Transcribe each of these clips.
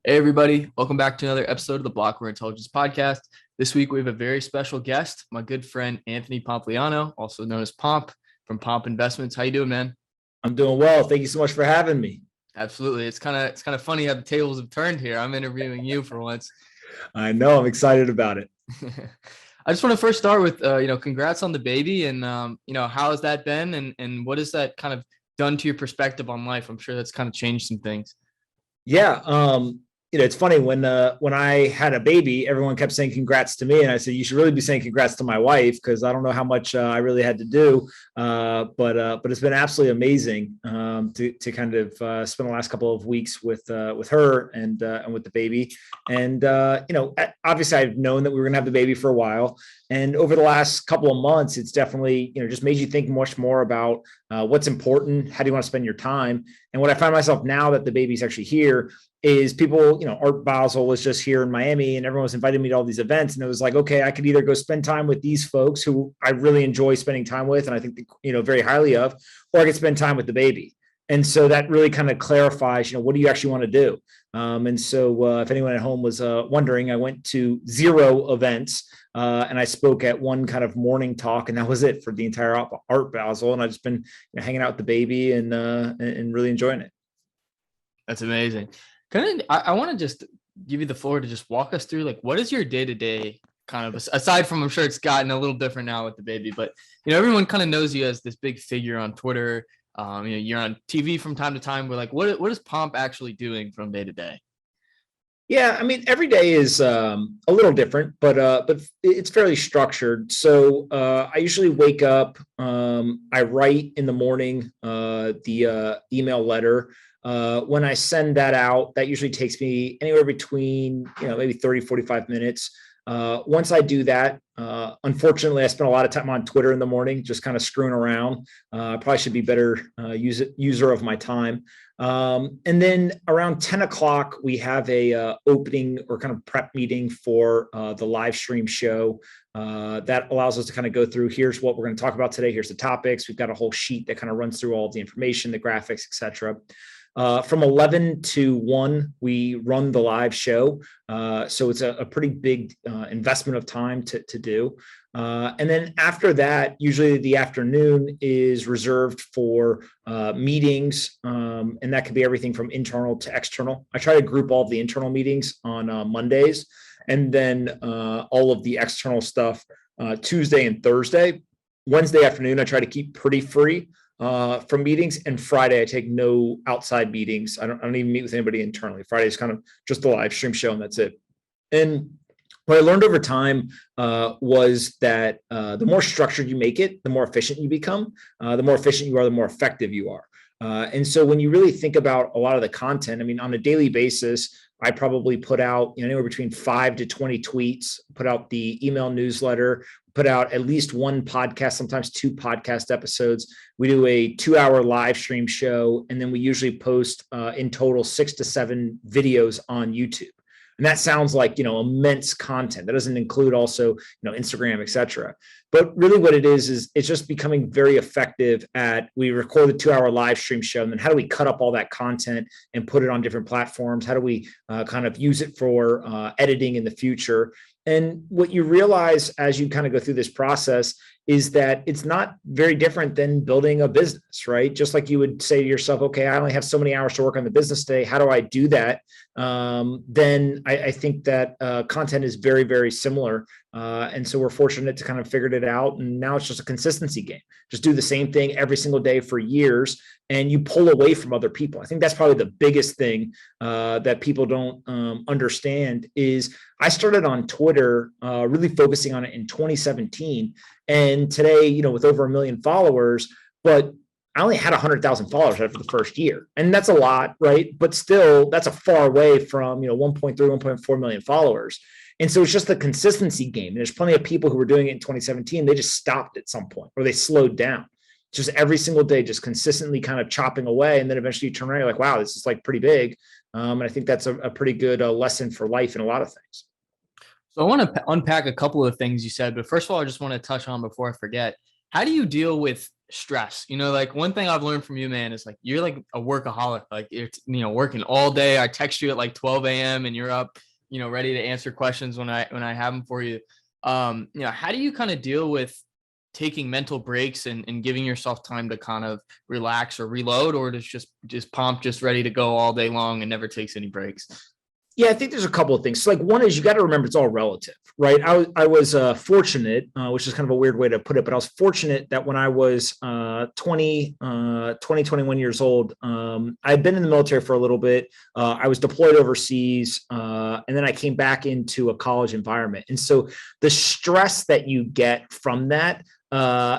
Hey, everybody. Welcome back to another episode of the Blockware Intelligence Podcast. This week, we have a very special guest, my good friend, Anthony Pompliano, also known as Pomp from Pomp Investments. How you doing, man? I'm doing well. Thank you so much for having me. Absolutely. It's kind of funny how the tables have turned here. I'm interviewing you for once. I know. I'm excited about it. I just want to first start with, congrats on the baby and, how has that been and what has that kind of done to your perspective on life? I'm sure that's kind of changed some things. Yeah. It's funny when I had a baby, everyone kept saying congrats to me. And I said, you should really be saying congrats to my wife, because I don't know how much I really had to do. But it's been absolutely amazing to kind of spend the last couple of weeks with her and with the baby. And, obviously I've known that we were going to have the baby for a while. And over the last couple of months, it's definitely, just made you think much more about what's important. How do you want to spend your time? And what I find myself now that the baby's actually here is people, Art Basel was just here in Miami and everyone was inviting me to all these events. And it was like, okay, I could either go spend time with these folks who I really enjoy spending time with, and I think, very highly of, or I could spend time with the baby. And so that really kind of clarifies, what do you actually want to do? And so if anyone at home was wondering, I went to 0 events and I spoke at one kind of morning talk, and that was it for the entire Art Basel. And I've just been hanging out with the baby and really enjoying it. That's amazing. I want to just give you the floor to just walk us through, like, what is your day-to-day kind of, aside from, I'm sure it's gotten a little different now with the baby, but, everyone kind of knows you as this big figure on Twitter. You're on TV from time to time. We're like, what is Pomp actually doing from day to day? Yeah, I mean, every day is a little different, but it's fairly structured. So I usually wake up, I write in the morning the email letter. When I send that out, that usually takes me anywhere between, maybe 30, 45 minutes. Once I do that, unfortunately, I spend a lot of time on Twitter in the morning, just kind of screwing around. I probably should be better user of my time. And then around 10 o'clock, we have a opening or kind of prep meeting for the live stream show. That allows us to kind of go through, here's what we're going to talk about today. Here's the topics. We've got a whole sheet that kind of runs through all of the information, the graphics, et cetera. From 11 to 1, we run the live show. So it's a pretty big investment of time to do. And then after that, usually the afternoon is reserved for meetings. And that could be everything from internal to external. I try to group all of the internal meetings on Mondays, and then all of the external stuff Tuesday and Thursday. Wednesday afternoon, I try to keep pretty free from meetings, and Friday I take no outside meetings. I don't even meet with anybody internally. Friday is kind of just the live stream show, and that's it. And what I learned over time was that the more structured you make it, the more efficient you become. The more efficient you are, the more effective you are. And so when you really think about a lot of the content, I mean, on a daily basis, I probably put out anywhere between 5 to 20 tweets, put out the email newsletter, put out at least 1 podcast, sometimes 2 podcast episodes. We do a 2-hour live stream show, and then we usually post in total 6 to 7 videos on YouTube. And that sounds like, immense content. That doesn't include also, Instagram, et cetera. But really what it is it's just becoming very effective at, we record the 2-hour live stream show, and then how do we cut up all that content and put it on different platforms? How do we kind of use it for editing in the future? And what you realize as you kind of go through this process is that it's not very different than building a business, right? Just like you would say to yourself, okay, I only have so many hours to work on the business today. How do I do that? Then I think that content is very, very similar. And so we're fortunate to kind of figured it out. And now it's just a consistency game. Just do the same thing every single day for years, and you pull away from other people. I think that's probably the biggest thing that people don't understand is I started on Twitter really focusing on it in 2017. And today, with over 1 million followers, but I only had 100,000 followers after the first year. And that's a lot, right? But still, that's a far away from, 1.3, 1.4 million followers. And so it's just the consistency game. There's plenty of people who were doing it in 2017. They just stopped at some point, or they slowed down. Just every single day, just consistently kind of chopping away. And then eventually you turn around, you're like, wow, this is like pretty big. And I think that's a pretty good lesson for life in a lot of things. So I want to unpack a couple of things you said, but first of all, I just want to touch on before I forget, how do you deal with stress? Like one thing I've learned from you, man, is like you're like a workaholic. Like you're working all day. I text you at like 12 a.m. and you're up, ready to answer questions when I have them for you. How do you kind of deal with taking mental breaks and giving yourself time to kind of relax or reload, or just pump, just ready to go all day long and never takes any breaks? Yeah, I think there's a couple of things. So like one is you got to remember it's all relative, right? I was fortunate, which is kind of a weird way to put it, but I was fortunate that when I was 21 years old, I'd been in the military for a little bit. I was deployed overseas, and then I came back into a college environment. And so the stress that you get from that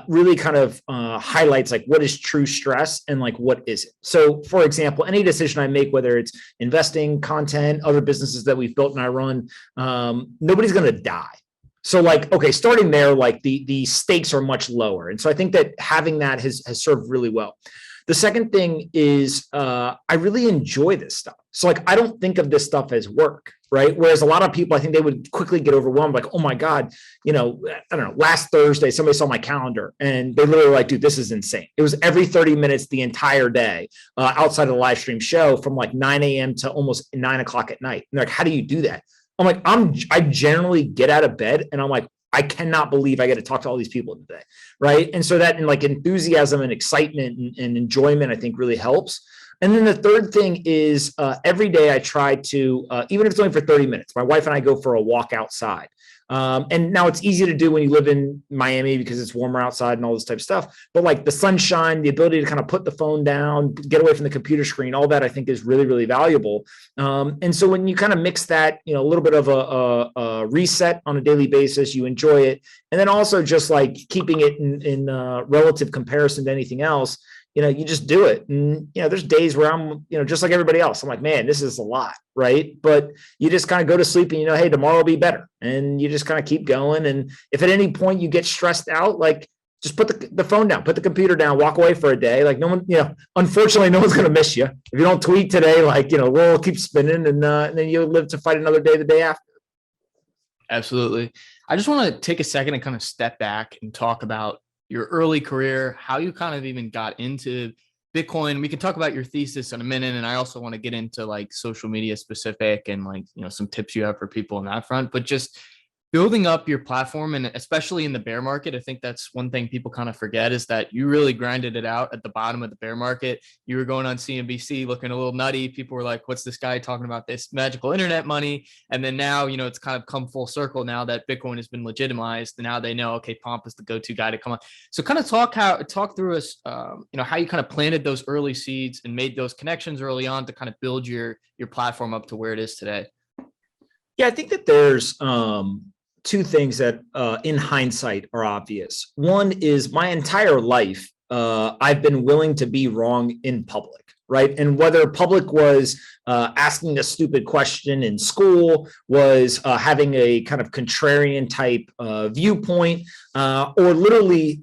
really kind of highlights like what is true stress and like what isn't. So for example, any decision I make, whether it's investing, content, other businesses that we've built and I run, nobody's going to die. So like, okay, starting there, like the stakes are much lower. And so I think that having that has served really well. The second thing is I really enjoy this stuff. So like, I don't think of this stuff as work, right? Whereas a lot of people, I think they would quickly get overwhelmed, like, oh my God, I don't know, last Thursday, somebody saw my calendar and they literally were like, dude, this is insane. It was every 30 minutes the entire day outside of the live stream show from like 9 a.m. to almost 9 o'clock at night. And they're like, how do you do that? I'm like, I generally get out of bed and I'm like, I cannot believe I get to talk to all these people today, right? And so that, and like enthusiasm and excitement and enjoyment, I think really helps. And then the third thing is every day I try to, even if it's only for 30 minutes, my wife and I go for a walk outside. And now it's easy to do when you live in Miami because it's warmer outside and all this type of stuff. But like the sunshine, the ability to kind of put the phone down, get away from the computer screen, all that I think is really, really valuable. And so when you kind of mix that, a little bit of a reset on a daily basis, you enjoy it. And then also just like keeping it in relative comparison to anything else, you just do it. And, there's days where I'm, just like everybody else, I'm like, man, this is a lot. Right. But you just kind of go to sleep and, hey, tomorrow will be better. And you just kind of keep going. And if at any point you get stressed out, like just put the phone down, put the computer down, walk away for a day. Like no one, unfortunately, no one's going to miss you. If you don't tweet today, like, we'll keep spinning and then you'll live to fight another day the day after. Absolutely. I just want to take a second and kind of step back and talk about your early career, how you kind of even got into Bitcoin. We can talk about your thesis in a minute. And I also want to get into like social media specific and like, some tips you have for people on that front, but just building up your platform. And especially in the bear market, I think that's one thing people kind of forget is that you really grinded it out at the bottom of the bear market. You were going on CNBC looking a little nutty. People were like, what's this guy talking about this magical internet money? And then now, it's kind of come full circle now that Bitcoin has been legitimized. And now they know, okay, Pomp is the go-to guy to come on. So kind of talk through us, how you kind of planted those early seeds and made those connections early on to kind of build your platform up to where it is today. Yeah, I think that there's two things that in hindsight are obvious. One is my entire life, I've been willing to be wrong in public, right? And whether public was asking a stupid question in school, was having a kind of contrarian type viewpoint, or literally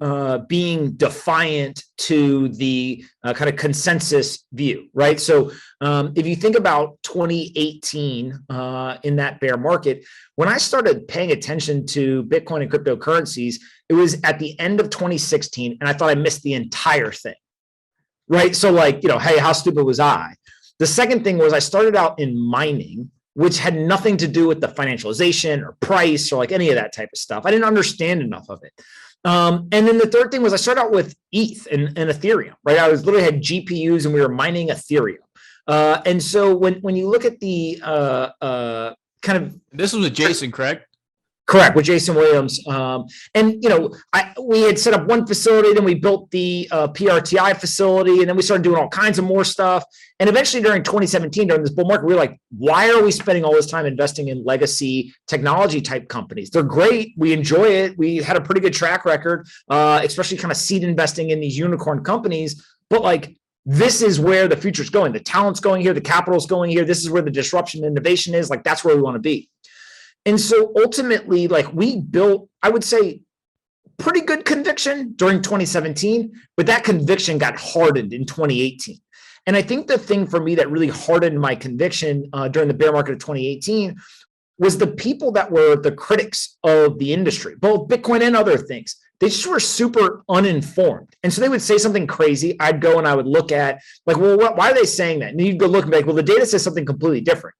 being defiant to the kind of consensus view, right? So if you think about 2018 in that bear market, when I started paying attention to Bitcoin and cryptocurrencies, it was at the end of 2016, and I thought I missed the entire thing, right? So like, hey, how stupid was I? The second thing was I started out in mining, which had nothing to do with the financialization or price or like any of that type of stuff. I didn't understand enough of it. And then the third thing was I started out with ETH and Ethereum, right? I was literally had GPUs and we were mining Ethereum. And so when you look at the kind of, this was with Jason, correct? Correct, with Jason Williams. And, we had set up one facility, then we built the PRTI facility, and then we started doing all kinds of more stuff. And eventually during 2017, during this bull market, we were like, why are we spending all this time investing in legacy technology type companies? They're great. We enjoy it. We had a pretty good track record, especially kind of seed investing in these unicorn companies. But like, this is where the future's going. The talent's going here. The capital's going here. This is where the disruption and innovation is. Like, that's where we want to be. And so ultimately, like we built, I would say, pretty good conviction during 2017, but that conviction got hardened in 2018. And I think the thing for me that really hardened my conviction during the bear market of 2018 was the people that were the critics of the industry, both Bitcoin and other things. they just were super uninformed. And so they would say something crazy. I'd go and I would look at like, well, why are they saying that? And you'd go look and be like, well, the data says something completely different.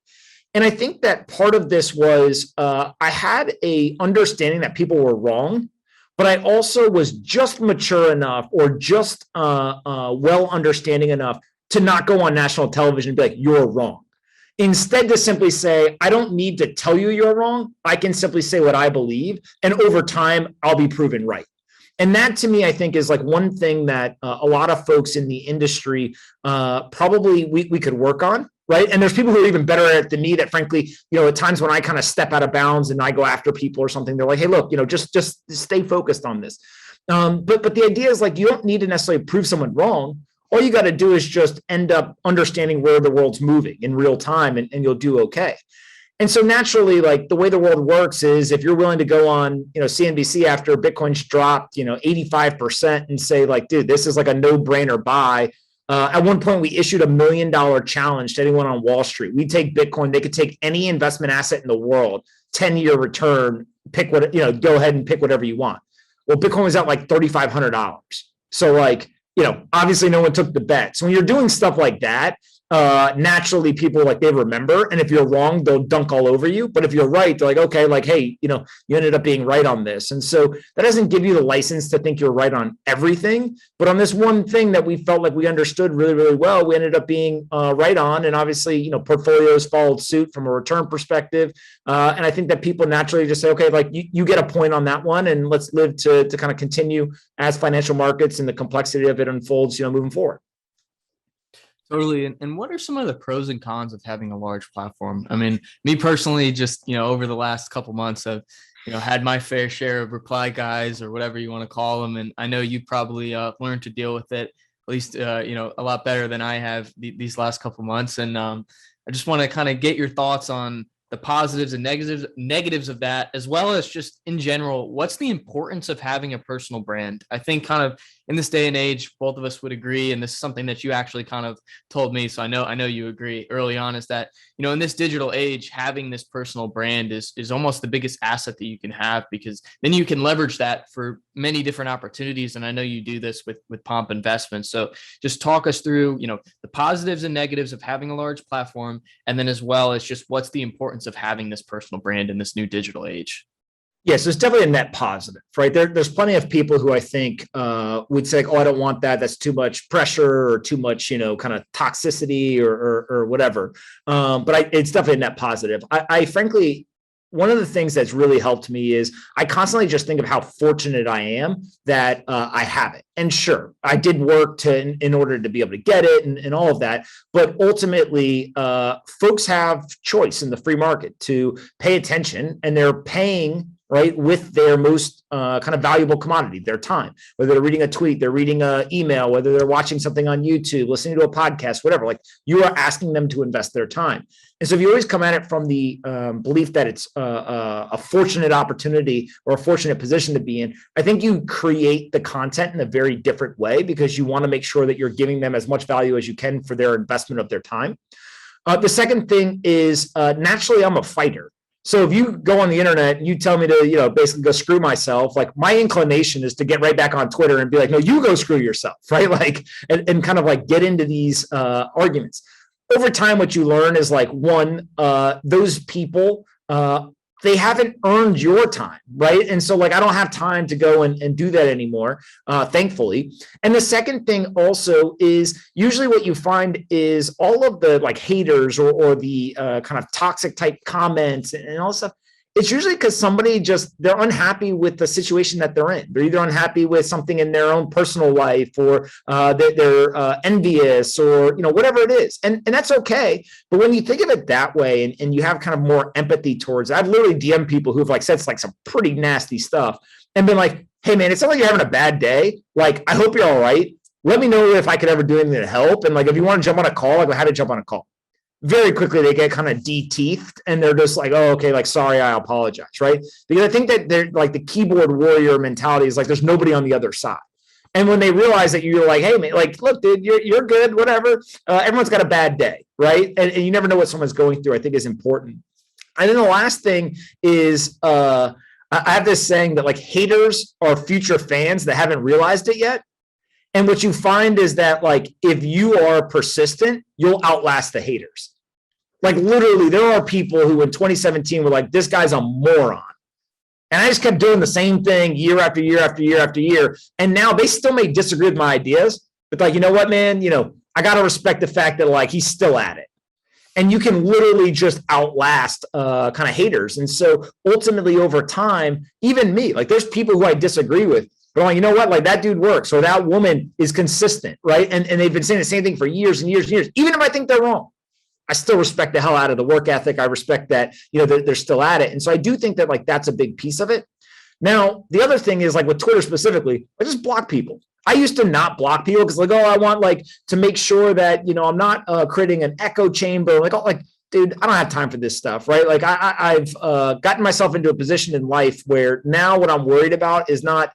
And I think that part of this was I had a understanding that people were wrong, but I also was just mature enough or just well understanding enough to not go on national television and be like, you're wrong. Instead, to simply say, I don't need to tell you you're wrong. I can simply say what I believe. And over time, I'll be proven right. And that to me, I think is like one thing that a lot of folks in the industry probably we could work on. Right. And there's people who are even better at it than me that frankly, at times when I kind of step out of bounds and I go after people or something, they're like, hey, look, just stay focused on this. But the idea is like, you don't need to necessarily prove someone wrong. All you got to do is just end up understanding where the world's moving in real time and you'll do okay. And so naturally, like the way the world works is if you're willing to go on, CNBC after Bitcoin's dropped, 85% and say like, dude, this is like a no-brainer buy. At one point, we issued $1 million challenge to anyone on Wall Street. We take Bitcoin. They could take any investment asset in the world, 10-year return, pick what, go ahead and pick whatever you want. Well, Bitcoin was at like $3,500. So like, obviously no one took the bet. So when you're doing stuff like that, naturally people like they remember. And if you're wrong, they'll dunk all over you. But if you're right, they're like, okay, like, hey, you ended up being right on this. And so that doesn't give you the license to think you're right on everything. But on this one thing that we felt like we understood really, really well, we ended up being right on. And obviously, portfolios followed suit from a return perspective. And I think that people naturally just say, okay, like you get a point on that one. And let's live to kind of continue as financial markets and the complexity of it unfolds, moving forward. Totally. And what are some of the pros and cons of having a large platform? I mean, me personally, just, over the last couple months, I've, had my fair share of reply guys or whatever you want to call them. And I know you probably learned to deal with it, at least, a lot better than I have these last couple months. And I just want to kind of get your thoughts on the positives and negatives of that, as well as just in general, what's the importance of having a personal brand? I think kind of in this day and age, both of us would agree, and this is something that you actually kind of told me, so I know you agree early on, is that, in this digital age, having this personal brand is almost the biggest asset that you can have, because then you can leverage that for many different opportunities. And I know you do this with Pomp Investments. So just talk us through, the positives and negatives of having a large platform, and then as well as just what's the importance of having this personal brand in this new digital age. Yes, it's definitely a net positive, right? There's plenty of people who I think would say, oh, I don't want that. That's too much pressure or too much, kind of toxicity or whatever. But it's definitely a net positive. I frankly, one of the things that's really helped me is I constantly just think of how fortunate I am that I have it. And sure, I did work in order to be able to get it and all of that. But ultimately, folks have choice in the free market to pay attention, and they're paying right with their most kind of valuable commodity, their time, whether they're reading a tweet, they're reading an email, whether they're watching something on YouTube, listening to a podcast, whatever, like you are asking them to invest their time. And so if you always come at it from the belief that it's a fortunate opportunity or a fortunate position to be in, I think you create the content in a very different way because you want to make sure that you're giving them as much value as you can for their investment of their time. The second thing is naturally I'm a fighter. So if you go on the internet and you tell me to, basically go screw myself, like my inclination is to get right back on Twitter and be like, no, you go screw yourself, right? Like, and kind of like get into these arguments. Over time, what you learn is like, one, those people, they haven't earned your time, right? And so like, I don't have time to go and do that anymore, thankfully. And the second thing also is usually what you find is all of the like haters or the kind of toxic type comments and all this stuff. It's usually because somebody they're unhappy with the situation that they're in. They're either unhappy with something in their own personal life or they're envious or, whatever it is. And that's okay. But when you think of it that way and you have kind of more empathy towards it, I've literally DM'd people who've like said like some pretty nasty stuff and been like, hey man, it sounds like you're having a bad day. Like, I hope you're all right. Let me know if I could ever do anything to help. And like, if you want to jump on a call, like how to jump on a call. Very quickly they get kind of de-teethed and they're just like, oh, okay, like, sorry, I apologize, right? Because I think that they're like the keyboard warrior mentality is like, there's nobody on the other side. And when they realize that you're like, hey, man, like, look, dude, you're good, whatever. Everyone's got a bad day, right? And you never know what someone's going through, I think is important. And then the last thing is I have this saying that like haters are future fans that haven't realized it yet. And what you find is that like if you are persistent, you'll outlast the haters. Like literally, there are people who in 2017 were like, this guy's a moron. And I just kept doing the same thing year after year after year after year. And now they still may disagree with my ideas, but like, you know what, man, you know, I got to respect the fact that like he's still at it. And you can literally just outlast kind of haters. And so ultimately over time, even me, like there's people who I disagree with, but I'm like, you know what, like that dude works or that woman is consistent, right? And they've been saying the same thing for years and years and years, even if I think they're wrong. I still respect the hell out of the work ethic. I respect that, you know, they're still at it. And so I do think that like, that's a big piece of it. Now, the other thing is like with Twitter specifically, I just block people. I used to not block people because like, oh, I want like to make sure that, you know, I'm not creating an echo chamber. Like, oh, like, dude, I don't have time for this stuff, right? Like I've gotten myself into a position in life where now what I'm worried about is not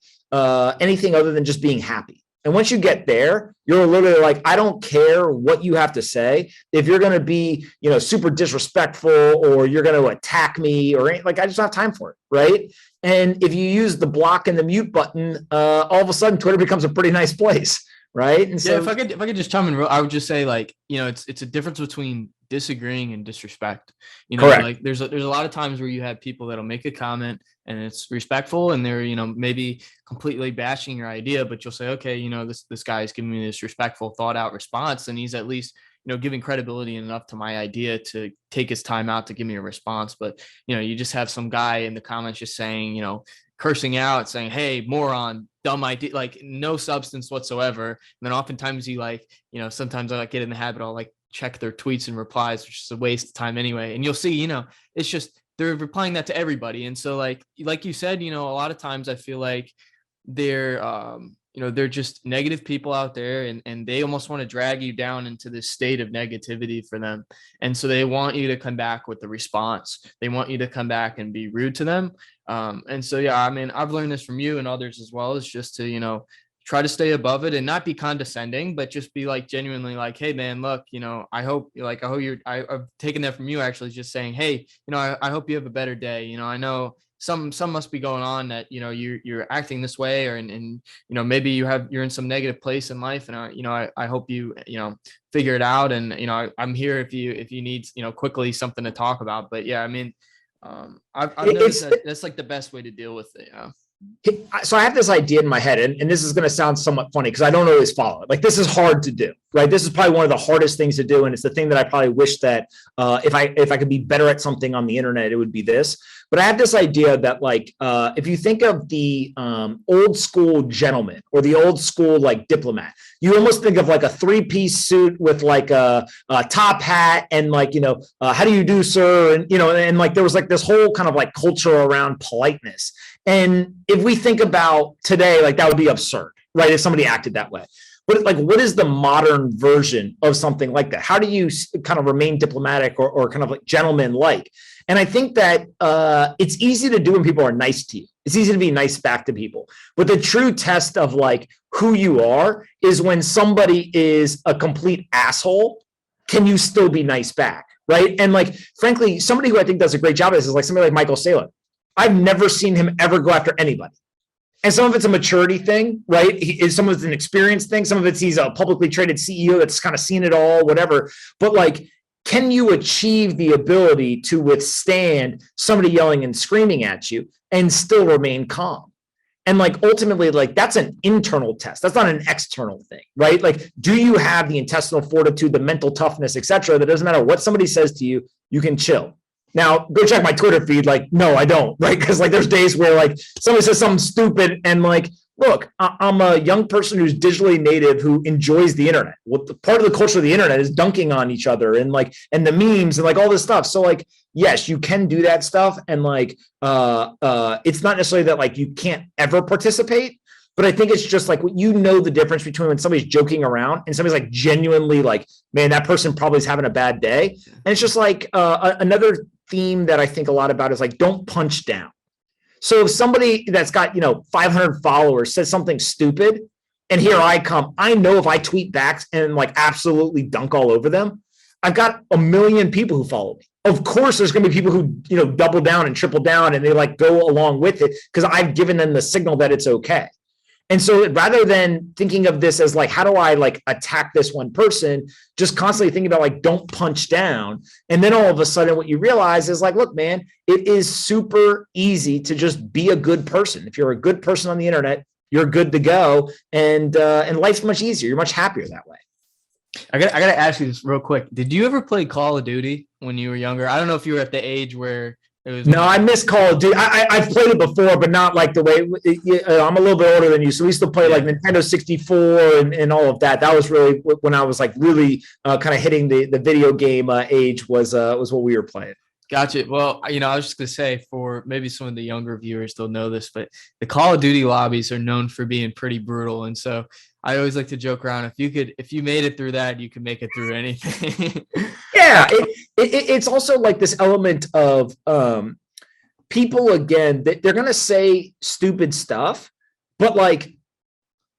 anything other than just being happy. And once you get there, you're literally like, I don't care what you have to say. If you're going to be, you know, super disrespectful or you're going to attack me or anything, like I just don't have time for it, right? And if you use the block and the mute button, all of a sudden Twitter becomes a pretty nice place, right? And so, yeah, if I could just chime in, I would just say like, you know, it's a difference between disagreeing and disrespect. You know, correct. Like there's a lot of times where you have people that'll make a comment and it's respectful and they're, you know, maybe completely bashing your idea, but you'll say, okay, you know, this guy is giving me this respectful, thought out response, and he's at least, you know, giving credibility enough to my idea to take his time out to give me a response. But, you know, you just have some guy in the comments just saying, you know, cursing out, saying, hey, moron, dumb idea, like no substance whatsoever. And then oftentimes you like, you know, sometimes I like get in the habit, I'll like check their tweets and replies, which is a waste of time anyway. And you'll see, you know, it's just, they're replying that to everybody. And so like you said, you know, a lot of times I feel like they're, you know, they're just negative people out there and they almost want to drag you down into this state of negativity for them. And so they want you to come back with the response. They want you to come back and be rude to them. And so, yeah, I mean, I've learned this from you and others as well, is just to, you know, try to stay above it and not be condescending, but just be like genuinely like, hey man, look, you know, I've taken that from you actually, just saying, hey, you know, I hope you have a better day. You know, I know some must be going on that, you know, you're acting this way, or, and, you know, maybe you're in some negative place in life. And you know, I hope you know, figure it out. And, you know, I'm here if you need, you know, quickly something to talk about. But yeah, I mean, I've noticed that's like the best way to deal with it. Yeah. So I have this idea in my head, and this is going to sound somewhat funny because I don't always follow it. Like this is hard to do, right? This is probably one of the hardest things to do, and it's the thing that I probably wish that if I could be better at something on the internet, it would be this. But I have this idea that like if you think of the old school gentleman or the old school like diplomat, you almost think of like a 3-piece suit with like a top hat and like, you know, how do you do, sir? And, you know, and like there was like this whole kind of like culture around politeness. And if we think about today, like that would be absurd, right? If somebody acted that way. But like, what is the modern version of something like that? How do you kind of remain diplomatic or kind of like gentleman-like? And I think that it's easy to do when people are nice to you. It's easy to be nice back to people. But the true test of like who you are is when somebody is a complete asshole, can you still be nice back, right? And like, frankly, somebody who I think does a great job of this is like somebody like Michael Saylor. I've never seen him ever go after anybody. And some of it's a maturity thing, right? Some of it's an experience thing. Some of it's he's a publicly traded CEO that's kind of seen it all, whatever. But like, can you achieve the ability to withstand somebody yelling and screaming at you and still remain calm? And like, ultimately, like that's an internal test. That's not an external thing, right? Like, do you have the intestinal fortitude, the mental toughness, et cetera, that doesn't matter what somebody says to you, you can chill. Now, go check my Twitter feed. Like, no, I don't, right? Because like there's days where like somebody says something stupid and like, look, I'm a young person who's digitally native who enjoys the internet. Well, part of the culture of the internet is dunking on each other and like, and the memes and like all this stuff. So like, yes, you can do that stuff. And like, it's not necessarily that like you can't ever participate, but I think it's just like, you know, the difference between when somebody's joking around and somebody's like genuinely like, man, that person probably is having a bad day. And it's just like another theme that I think a lot about is like, don't punch down. So if somebody that's got, you know, 500 followers says something stupid, and here I come, I know if I tweet back and like absolutely dunk all over them, I've got 1 million people who follow me, of course there's going to be people who, double down and triple down and they like go along with it because I've given them the signal that it's okay. And so rather than thinking of this as like, how do I like attack this one person, just constantly thinking about like, don't punch down. And then all of a sudden what you realize is like, look, man, it is super easy to just be a good person. If you're a good person on the internet, you're good to go. And life's much easier. You're much happier that way. I gotta ask you this real quick. Did you ever play Call of Duty when you were younger? I don't know if you were at the age where it was. No, I miss Call of Duty. I've played it before, but not like the way. I'm a little bit older than you, so we used to play like Nintendo 64 and all of that. That was really when I was like really kind of hitting the video game age was what we were playing. Gotcha. Well, I was just gonna say, for maybe some of the younger viewers don't know this, but the Call of Duty lobbies are known for being pretty brutal, and so I always like to joke around. If you made it through that, you can make it through anything. Yeah, it's also like this element of people, again, they're gonna say stupid stuff, but like,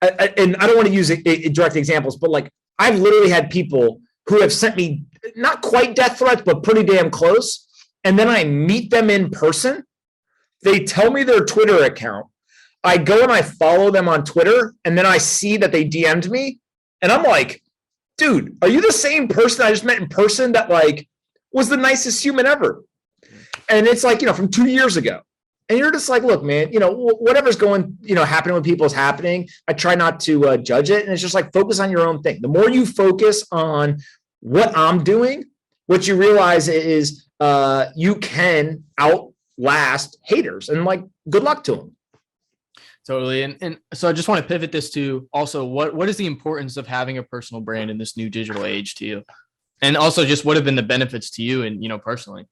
and I don't want to use direct examples, but like I've literally had people who have sent me not quite death threats, but pretty damn close. And then I meet them in person. They tell me their Twitter account. I go and I follow them on Twitter, and then I see that they DM'd me, and I'm like, dude, are you the same person I just met in person that like was the nicest human ever? And it's like, from 2 years ago. And you're just like, look, man, whatever's going, happening with people is happening. I try not to judge it. And it's just like, focus on your own thing. The more you focus on what I'm doing, what you realize is you can outlast haters, and like, good luck to them. Totally. And so I just want to pivot this to also what is the importance of having a personal brand in this new digital age to you? And also just what have been the benefits to you and, personally?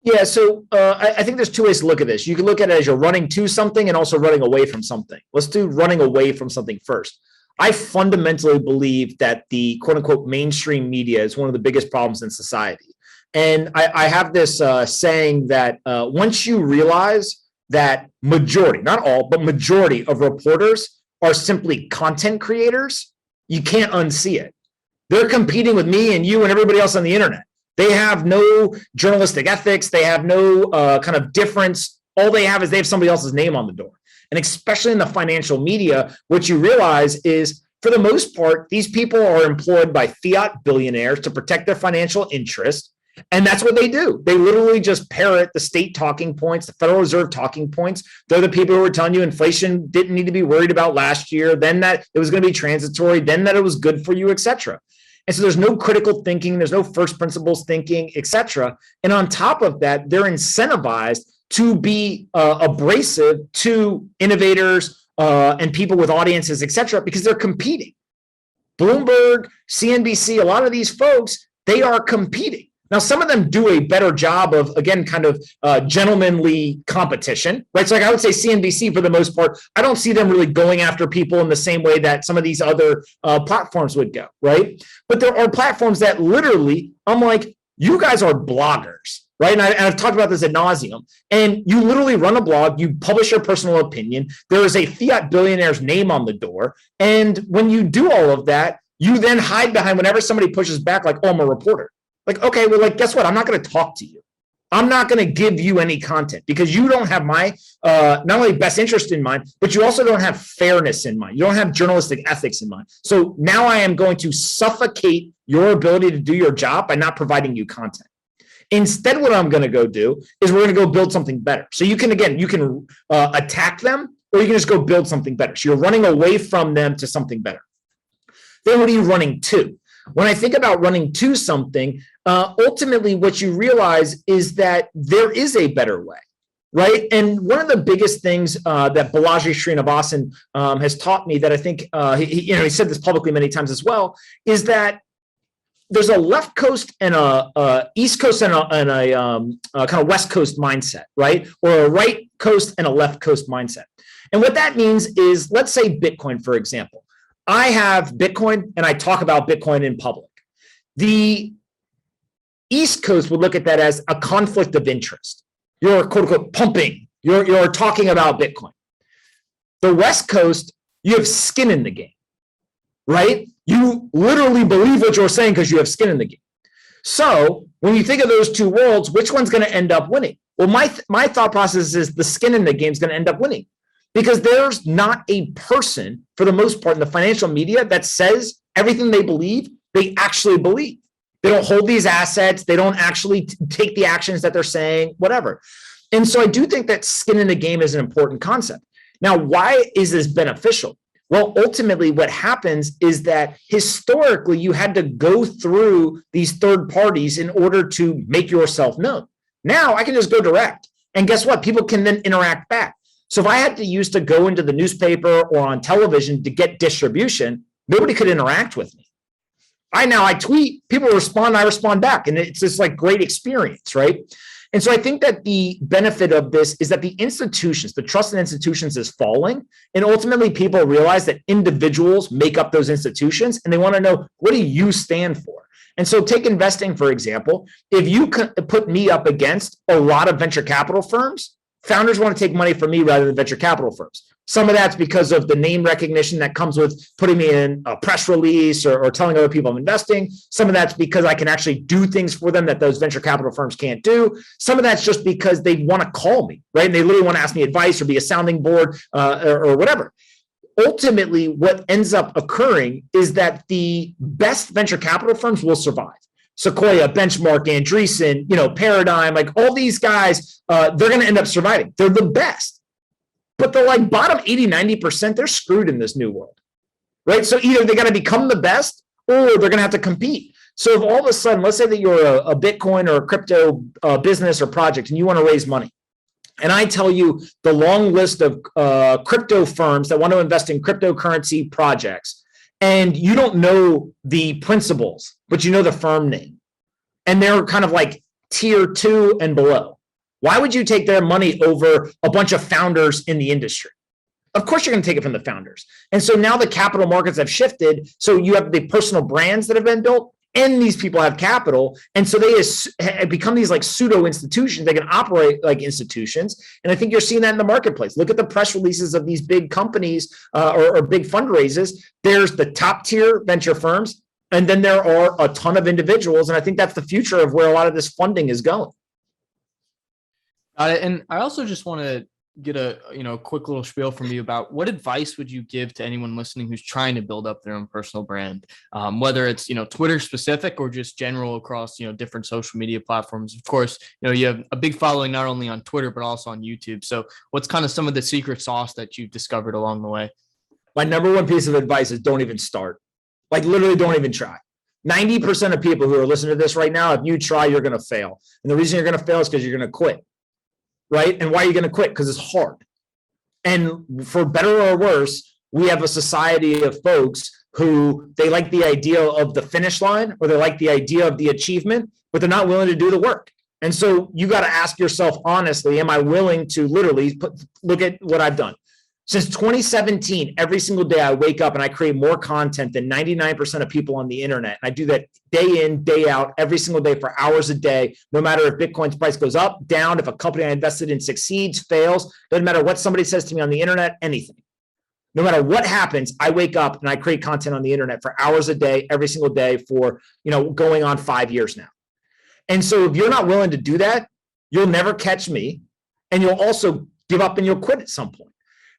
Yeah. So I think there's two ways to look at this. You can look at it as you're running to something and also running away from something. Let's do running away from something first. I fundamentally believe that the quote unquote mainstream media is one of the biggest problems in society. And I have this saying that once you realize that majority, not all, but majority of reporters are simply content creators, you can't unsee it. They're competing with me and you and everybody else on the internet. They have no journalistic ethics. They have no kind of difference. All they have is they have somebody else's name on the door. And especially in the financial media, what you realize is, for the most part, these people are employed by fiat billionaires to protect their financial interest. And that's what they do. They literally just parrot the state talking points, the Federal Reserve talking points. They're the people who are telling you inflation didn't need to be worried about last year, then that it was going to be transitory, then that it was good for you, et cetera. And so there's no critical thinking, there's no first principles thinking, et cetera. And on top of that, they're incentivized to be abrasive to innovators and people with audiences, et cetera, because they're competing. Bloomberg, CNBC, a lot of these folks, they are competing. Now, some of them do a better job of, again, kind of gentlemanly competition, right? So like I would say CNBC, for the most part, I don't see them really going after people in the same way that some of these other platforms would go, right? But there are platforms that literally, I'm like, you guys are bloggers, right? And I've talked about this ad nauseum. And you literally run a blog, you publish your personal opinion. There is a fiat billionaire's name on the door. And when you do all of that, you then hide behind whenever somebody pushes back, like, oh, I'm a reporter. Like, okay, well, like, guess what? I'm not going to talk to you. I'm not going to give you any content because you don't have my not only best interest in mind, but you also don't have fairness in mind. You don't have journalistic ethics in mind. So now I am going to suffocate your ability to do your job by not providing you content. Instead, what I'm going to go do is we're going to go build something better. So you can attack them, or you can just go build something better. So you're running away from them to something better. Then what are you running to? When I think about running to something, ultimately what you realize is that there is a better way, right? And one of the biggest things that Balaji Srinivasan has taught me, that I think he said this publicly many times as well, is that there's a left coast and a east coast and a kind of west coast mindset, right? Or a right coast and a left coast mindset. And what that means is, let's say Bitcoin, for example. I have Bitcoin and I talk about Bitcoin in public. The East Coast would look at that as a conflict of interest. You're quote unquote pumping. You're talking about Bitcoin. The West Coast, you have skin in the game, right? You literally believe what you're saying because you have skin in the game. So when you think of those two worlds, which one's going to end up winning? Well, my thought process is the skin in the game is going to end up winning, because there's not a person, for the most part, in the financial media that says everything they believe, they actually believe. They don't hold these assets. They don't actually take the actions that they're saying, whatever. And so I do think that skin in the game is an important concept. Now, why is this beneficial? Well, ultimately, what happens is that historically, you had to go through these third parties in order to make yourself known. Now I can just go direct. And guess what? People can then interact back. So if I had to use to go into the newspaper or on television to get distribution, nobody could interact with me. I tweet, people respond, I respond back. And it's this like great experience, right? And so I think that the benefit of this is that the institutions, the trust in institutions is falling. And ultimately people realize that individuals make up those institutions, and they want to know, what do you stand for? And so take investing, for example. If you put me up against a lot of venture capital firms, founders want to take money from me rather than venture capital firms. Some of that's because of the name recognition that comes with putting me in a press release or telling other people I'm investing. Some of that's because I can actually do things for them that those venture capital firms can't do. Some of that's just because they want to call me, right? And they literally want to ask me advice or be a sounding board or whatever. Ultimately, what ends up occurring is that the best venture capital firms will survive. Sequoia, Benchmark, Andreessen, Paradigm, like all these guys, they're going to end up surviving. They're the best. But the like bottom 80, 90%, they're screwed in this new world, right? So either they got to become the best or they're going to have to compete. So if all of a sudden, let's say that you're a Bitcoin or a crypto business or project and you want to raise money, and I tell you the long list of crypto firms that want to invest in cryptocurrency projects, and you don't know the principles, but you know the firm name, and they're kind of like tier 2 and below, why would you take their money over a bunch of founders in the industry? Of course, you're going to take it from the founders. And so now the capital markets have shifted. So you have the personal brands that have been built, and these people have capital. And so they have become these like pseudo institutions. They can operate like institutions. And I think you're seeing that in the marketplace. Look at the press releases of these big companies or big fundraisers. There's the top tier venture firms, and then there are a ton of individuals. And I think that's the future of where a lot of this funding is going. And I also just want to get a quick little spiel from you about what advice would you give to anyone listening who's trying to build up their own personal brand, whether it's Twitter specific or just general across different social media platforms. Of course, you have a big following not only on Twitter but also on YouTube. So what's kind of some of the secret sauce that you've discovered along the way? My number one piece of advice is don't even start. Like literally don't even try. 90% of people who are listening to this right now, if you try, you're going to fail. And the reason you're going to fail is because you're going to quit. Right? And why are you going to quit? Because it's hard. And for better or worse, we have a society of folks who they like the idea of the finish line, or they like the idea of the achievement, but they're not willing to do the work. And so you got to ask yourself honestly, am I willing to literally look at what I've done? Since 2017, every single day I wake up and I create more content than 99% of people on the internet. And I do that day in, day out, every single day for hours a day, no matter if Bitcoin's price goes up, down, if a company I invested in succeeds, fails, doesn't matter what somebody says to me on the internet, anything. No matter what happens, I wake up and I create content on the internet for hours a day, every single day for, going on 5 years now. And so if you're not willing to do that, you'll never catch me, and you'll also give up and you'll quit at some point.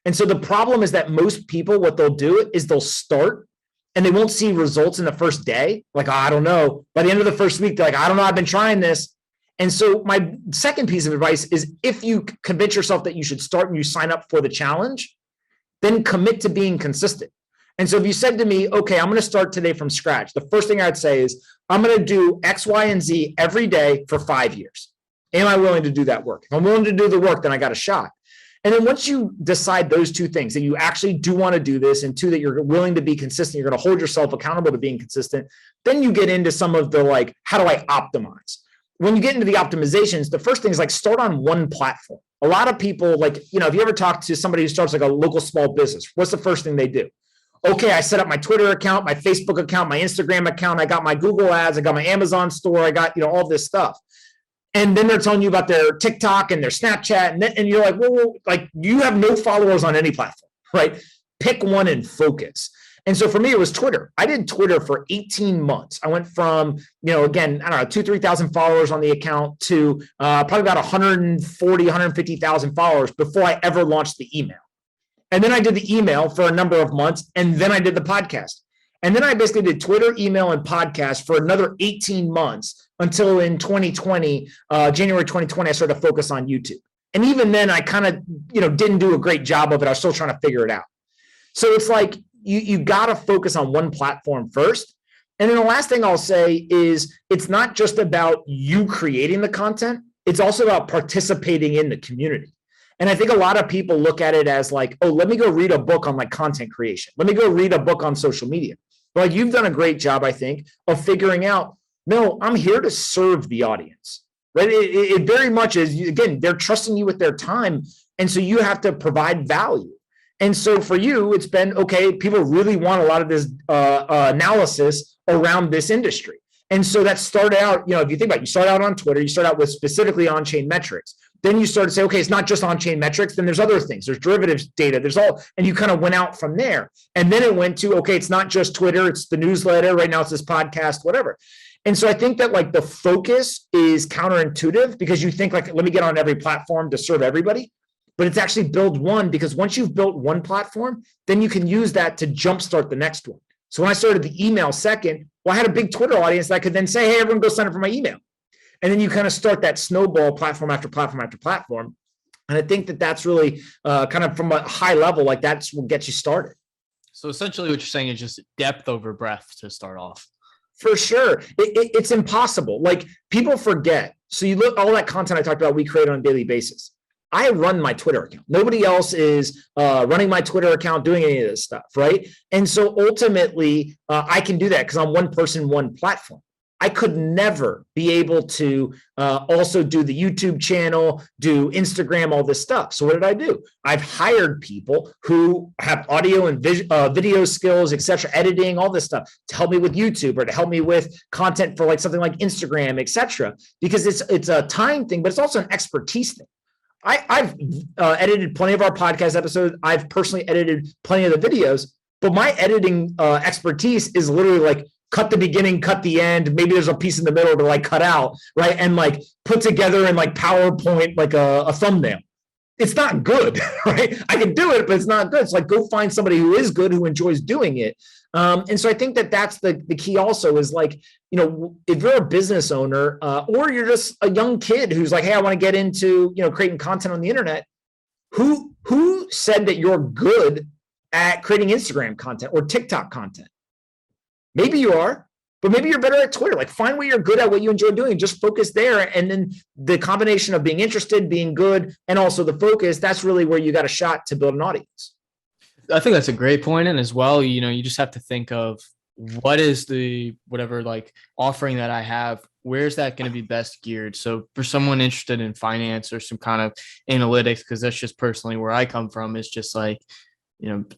And so the problem is that most people, what they'll do is they'll start and they won't see results in the first day. Like, I don't know. By the end of the first week, they're like, I don't know, I've been trying this. And so my second piece of advice is if you convince yourself that you should start and you sign up for the challenge, then commit to being consistent. And so if you said to me, okay, I'm going to start today from scratch, the first thing I'd say is I'm going to do X, Y, and Z every day for 5 years. Am I willing to do that work? If I'm willing to do the work, then I got a shot. And then once you decide those two things, that you actually do want to do this, and two, that you're willing to be consistent, you're going to hold yourself accountable to being consistent, then you get into some of the like, how do I optimize? When you get into the optimizations, the first thing is like start on one platform. A lot of people like, if you ever talk to somebody who starts like a local small business, what's the first thing they do? Okay, I set up my Twitter account, my Facebook account, my Instagram account. I got my Google ads. I got my Amazon store. I got, all this stuff. And then they're telling you about their TikTok and their Snapchat. And you're like, well, like you have no followers on any platform, right? Pick one and focus. And so for me, it was Twitter. I did Twitter for 18 months. I went from, again, I don't know, 2,000, 3,000 followers on the account to probably about 140, 150,000 followers before I ever launched the email. And then I did the email for a number of months, and then I did the podcast. And then I basically did Twitter, email, and podcast for another 18 months until in 2020, January 2020, I started to focus on YouTube. And even then, I kind of, didn't do a great job of it. I was still trying to figure it out. So it's like you got to focus on one platform first. And then the last thing I'll say is it's not just about you creating the content. It's also about participating in the community. And I think a lot of people look at it as like, oh, let me go read a book on like content creation. Let me go read a book on social media. But you've done a great job, I think, of figuring out, no, I'm here to serve the audience, right? It very much is, again, they're trusting you with their time. And so you have to provide value. And so for you, it's been, okay, people really want a lot of this analysis around this industry. And so that started out, if you think about it, you start out on Twitter, you start out with specifically on-chain metrics. Then you start to say, okay, it's not just on-chain metrics. Then there's other things. There's derivatives data. There's all, and you kind of went out from there. And then it went to, okay, it's not just Twitter. It's the newsletter. Right now it's this podcast, whatever. And so I think that like the focus is counterintuitive because you think like, let me get on every platform to serve everybody. But it's actually build one, because once you've built one platform, then you can use that to jumpstart the next one. So when I started the email second, well, I had a big Twitter audience that I could then say, hey, everyone go sign up for my email. And then you kind of start that snowball platform after platform after platform. And I think that that's really kind of from a high level, like that's what gets you started. So essentially what you're saying is just depth over breadth to start off. For sure. It's impossible. Like people forget. So you look, all that content I talked about, we create on a daily basis. I run my Twitter account. Nobody else is running my Twitter account, doing any of this stuff, right? And so ultimately, I can do that because I'm one person, one platform. I could never be able to also do the YouTube channel, do Instagram, all this stuff. So what did I do? I've hired people who have audio and video skills, et cetera, editing, all this stuff to help me with YouTube or to help me with content for like something like Instagram, et cetera, because it's a time thing, but it's also an expertise thing. I've edited plenty of our podcast episodes. I've personally edited plenty of the videos, but my editing expertise is literally like cut the beginning, cut the end. Maybe there's a piece in the middle to like cut out, right? And like put together in like PowerPoint, like a thumbnail. It's not good, right? I can do it, but it's not good. It's like go find somebody who is good, who enjoys doing it. And so I think that that's the key also is like, if you're a business owner or you're just a young kid who's like, hey, I want to get into, creating content on the internet. Who said that you're good at creating Instagram content or TikTok content? Maybe you are, but maybe you're better at Twitter. Like find what you're good at, what you enjoy doing, just focus there. And then the combination of being interested, being good, and also the focus, that's really where you got a shot to build an audience. I think that's a great point. And as well, you just have to think of what is the whatever like offering that I have, where's that going to be best geared? So for someone interested in finance or some kind of analytics, because that's just personally where I come from, is just like,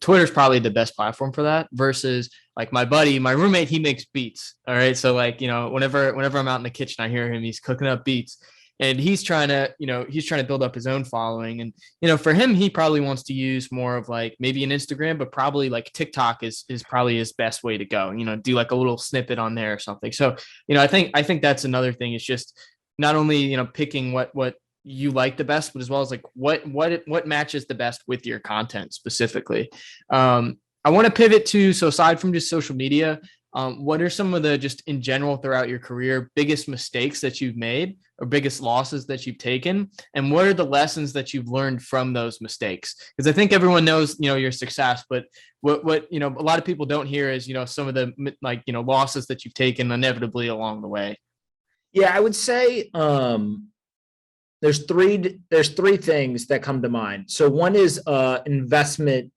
Twitter's probably the best platform for that versus like my roommate, he makes beats. All right. So like, whenever I'm out in the kitchen, I hear him, he's cooking up beats. And he's trying to build up his own following. And, for him, he probably wants to use more of like maybe an Instagram, but probably like TikTok is probably his best way to go, do like a little snippet on there or something. So, I think that's another thing. It's just not only, picking what you like the best, but as well as like what matches the best with your content specifically. I want to pivot to, so aside from just social media, what are some of the, just in general throughout your career, biggest mistakes that you've made or biggest losses that you've taken? And what are the lessons that you've learned from those mistakes? Because I think everyone knows, your success, but what a lot of people don't hear is, some of the like, losses that you've taken inevitably along the way. Yeah, I would say there's three things that come to mind. So one is investment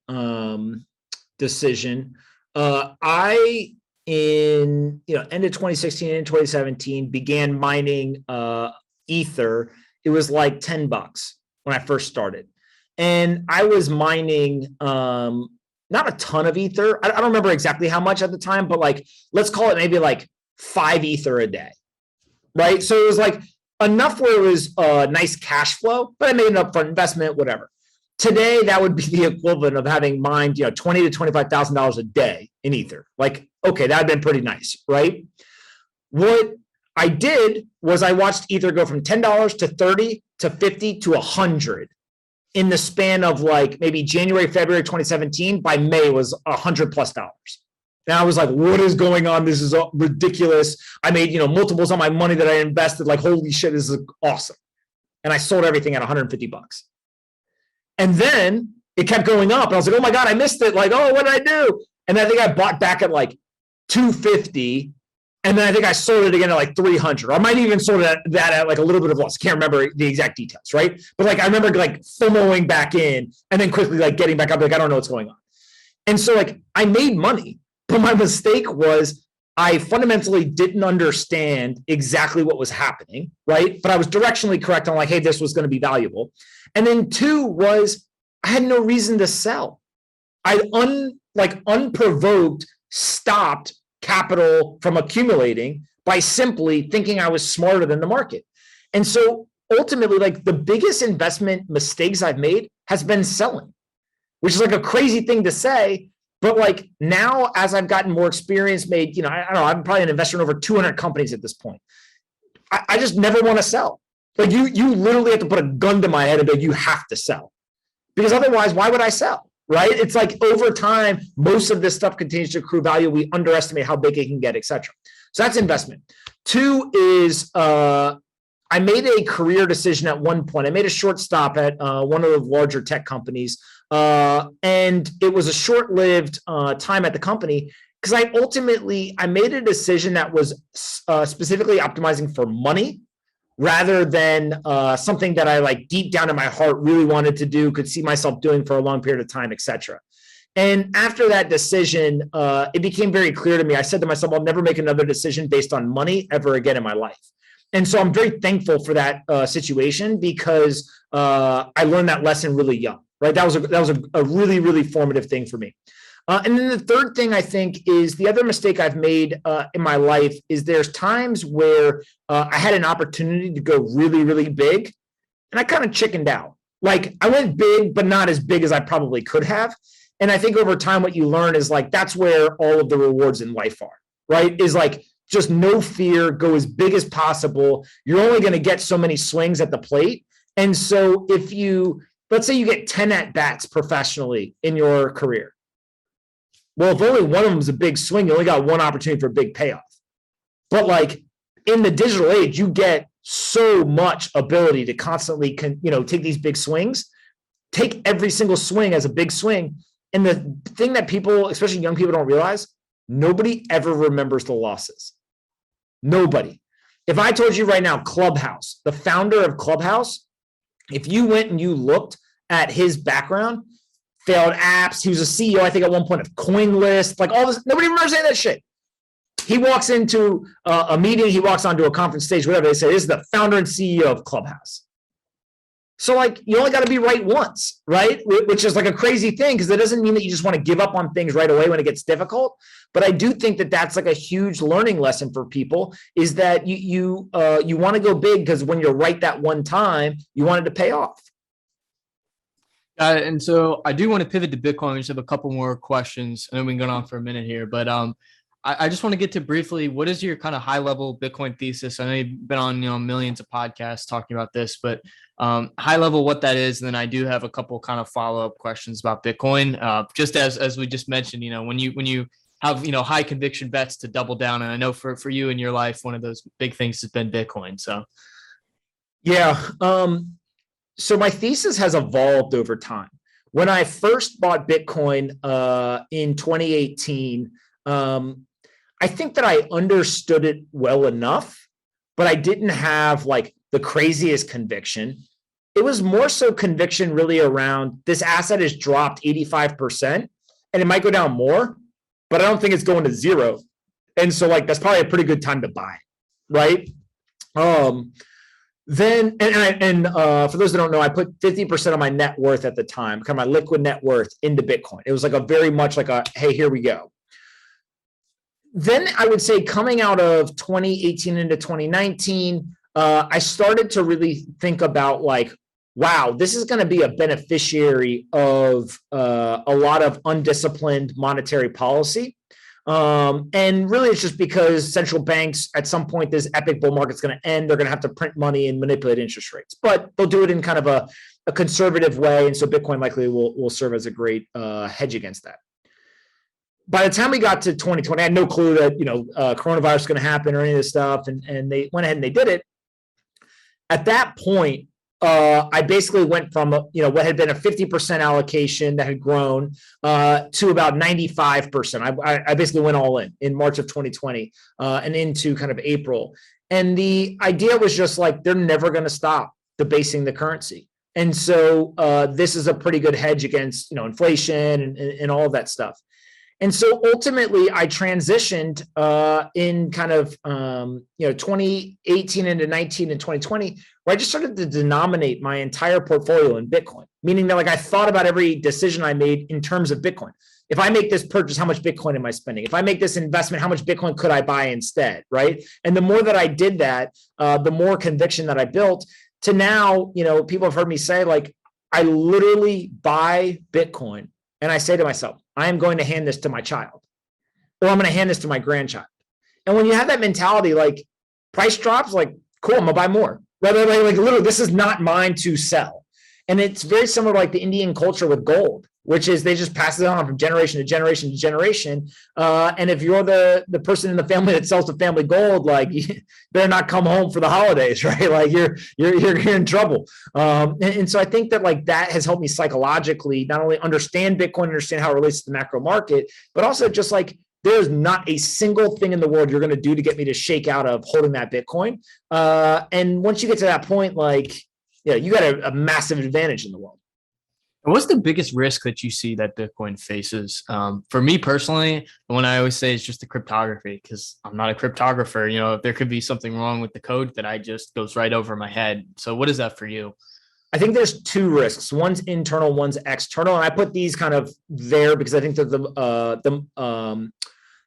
decision. I in end of 2016 and 2017 began mining Ether. It was like $10 when I first started, and I was mining not a ton of Ether. I don't remember exactly how much at the time, but like let's call it maybe like 5 Ether a day, right? So it was like enough where it was nice cash flow, but I made an upfront investment, whatever. Today, that would be the equivalent of having mined $20,000 to $25,000 a day. in Ether. Like, okay, that'd been pretty nice, right? What I did was I watched Ether go from $10 to 30 to 50 to 100 in the span of like maybe January, February 2017. By May it was $100+ dollars. And I was like, what is going on? This is ridiculous. I made, multiples on my money that I invested. Like, holy shit, this is awesome. And I sold everything at $150. And then it kept going up. And I was like, oh my God, I missed it. Like, oh, what did I do? And I think I bought back at like 250. And then I think I sold it again at like 300. Or I might even sold that at like a little bit of loss. I can't remember the exact details, right? But like I remember like FOMOing back in and then quickly like getting back up. Like, I don't know what's going on. And so like I made money, but my mistake was I fundamentally didn't understand exactly what was happening, right? But I was directionally correct on like, hey, this was going to be valuable. And then two was I had no reason to sell. I unprovoked stopped capital from accumulating by simply thinking I was smarter than the market. And so ultimately, like the biggest investment mistakes I've made has been selling, which is like a crazy thing to say. But like now, as I've gotten more experience, I don't know, I'm probably an investor in over 200 companies at this point. I just never want to sell. Like you literally have to put a gun to my head and be like, you have to sell. Because otherwise, why would I sell? Right? It's like over time, most of this stuff continues to accrue value. We underestimate how big it can get, et cetera. So that's investment. Two is I made a career decision at one point. I made a short stop at one of the larger tech companies. And it was a short-lived time at the company because I made a decision that was specifically optimizing for money rather than something that I like deep down in my heart really wanted to do, could see myself doing for a long period of time, et cetera. And after that decision, it became very clear to me. I said to myself, I'll never make another decision based on money ever again in my life. And so I'm very thankful for that situation because I learned that lesson really young, right? That was a really, really formative thing for me. And then the third thing I think is the other mistake I've made in my life is there's times where I had an opportunity to go really, really big and I kind of chickened out. Like I went big, but not as big as I probably could have. And I think over time, what you learn is like, that's where all of the rewards in life are, right? Is like, just no fear, go as big as possible. You're only going to get so many swings at the plate. And so if let's say you get 10 at-bats professionally in your career. Well, if only one of them is a big swing, you only got one opportunity for a big payoff. But like in the digital age, you get so much ability to constantly, take these big swings, take every single swing as a big swing. And the thing that people, especially young people, don't realize, nobody ever remembers the losses. Nobody. If I told you right now, Clubhouse, the founder of Clubhouse, if you went and you looked at his background, failed apps, he was a CEO, I think at one point of CoinList, like all this, nobody remembers any of that shit. He walks into a meeting, he walks onto a conference stage, whatever, they say, this is the founder and CEO of Clubhouse. So like, you only got to be right once, right? Which is like a crazy thing because it doesn't mean that you just want to give up on things right away when it gets difficult. But I do think that that's like a huge learning lesson for people is that you want to go big because when you're right that one time, you want it to pay off. And so I do want to pivot to Bitcoin. We just have a couple more questions and then we can go on for a minute here. But I just want to get to briefly, what is your kind of high level Bitcoin thesis? I know you've been on, millions of podcasts talking about this, but high level what that is. And then I do have a couple kind of follow-up questions about Bitcoin. Just as we just mentioned, when you have, high conviction bets to double down. And I know for you in your life, one of those big things has been Bitcoin. So. Yeah. So my thesis has evolved over time. When I first bought Bitcoin in 2018, I think that I understood it well enough, but I didn't have like the craziest conviction. It was more so conviction really around this asset has dropped 85% and it might go down more, but I don't think it's going to zero. And so like, that's probably a pretty good time to buy, right? Then, for those that don't know, I put 50% of my net worth at the time, kind of my liquid net worth into Bitcoin. It was like a very much like a, hey, here we go. Then I would say coming out of 2018 into 2019, I started to really think about like, wow, this is going to be a beneficiary of a lot of undisciplined monetary policy. And really, it's just because central banks, at some point, this epic bull market's going to end. They're going to have to print money and manipulate interest rates, but they'll do it in kind of a conservative way. And so Bitcoin likely will serve as a great hedge against that. By the time we got to 2020, I had no clue that coronavirus was going to happen or any of this stuff, and they went ahead and they did it. At that point, I basically went from what had been a 50% allocation that had grown to about 95%. I basically went all in March of 2020 and into kind of April. And the idea was just like, they're never going to stop debasing the currency. And so this is a pretty good hedge against inflation and all of that stuff. And so ultimately, I transitioned in kind of 2018 into 19 and 2020, where I just started to denominate my entire portfolio in Bitcoin, meaning that I thought about every decision I made in terms of Bitcoin. If I make this purchase, how much Bitcoin am I spending? If I make this investment, how much Bitcoin could I buy instead, right? And the more that I did that, the more conviction that I built to now, people have heard me say, I literally buy Bitcoin and I say to myself, I am going to hand this to my child, or I'm going to hand this to my grandchild. And when you have that mentality, price drops, cool, I'm gonna buy more. Rather literally, this is not mine to sell. And it's very similar to the Indian culture with gold, which is they just pass it on from generation to generation to generation. And if you're the person in the family that sells the family gold, you better not come home for the holidays, right? You're in trouble. And so I think that that has helped me psychologically not only understand Bitcoin, understand how it relates to the macro market, but also just there's not a single thing in the world you're going to do to get me to shake out of holding that Bitcoin. And once you get to that point, you got a massive advantage in the world. What's the biggest risk that you see that Bitcoin faces? For me personally, the one I always say is just the cryptography, because I'm not a cryptographer. If there could be something wrong with the code that I just goes right over my head. So what is that for you? I think there's two risks. One's internal, one's external. And I put these kind of there because I think that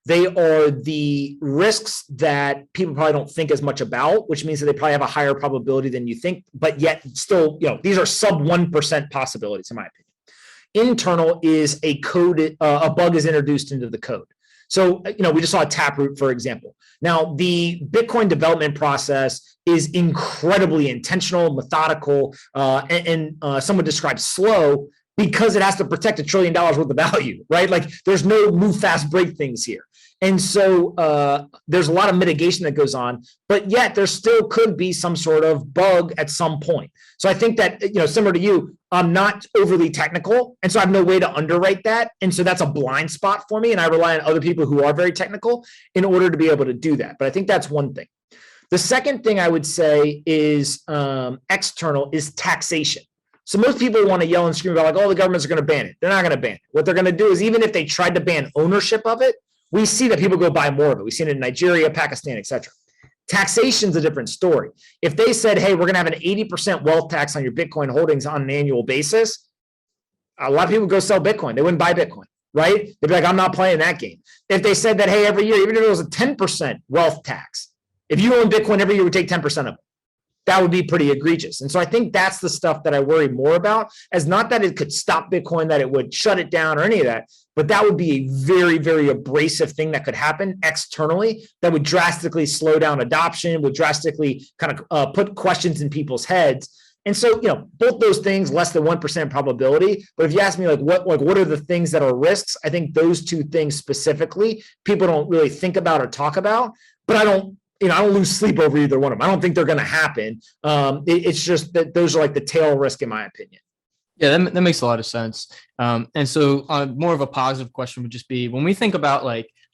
they are the risks that people probably don't think as much about, which means that they probably have a higher probability than you think, but yet still, these are sub 1% possibilities in my opinion. Internal is a bug is introduced into the code. So, we just saw a Taproot, for example. Now, the Bitcoin development process is incredibly intentional, methodical, and some would describe slow, because it has to protect $1 trillion worth of value, right? There's no move fast, break things here. And so there's a lot of mitigation that goes on, but yet there still could be some sort of bug at some point. So I think that, similar to you, I'm not overly technical. And so I have no way to underwrite that. And so that's a blind spot for me. And I rely on other people who are very technical in order to be able to do that. But I think that's one thing. The second thing I would say is external is taxation. So most people want to yell and scream about the governments are going to ban it. They're not going to ban it. What they're going to do is, even if they tried to ban ownership of it, we see that people go buy more of it. We've seen it in Nigeria, Pakistan, et cetera. Taxation is a different story. If they said, hey, we're going to have an 80% wealth tax on your Bitcoin holdings on an annual basis, a lot of people go sell Bitcoin. They wouldn't buy Bitcoin, right? They'd be like, I'm not playing that game. If they said that, hey, every year, even if it was a 10% wealth tax, if you own Bitcoin every year, we take 10% of it. That would be pretty egregious. And so I think that's the stuff that I worry more about, as not that it could stop Bitcoin, that it would shut it down or any of that, but that would be a very, very abrasive thing that could happen externally that would drastically slow down adoption, would drastically kind of put questions in people's heads. And so, both those things, less than 1% probability. But if you ask me, what are the things that are risks? I think those two things specifically, people don't really think about or talk about, but I don't lose sleep over either one of them. I don't think they're going to happen. It's just that those are the tail risk, in my opinion. Yeah, that makes a lot of sense. And so more of a positive question would just be, when we think about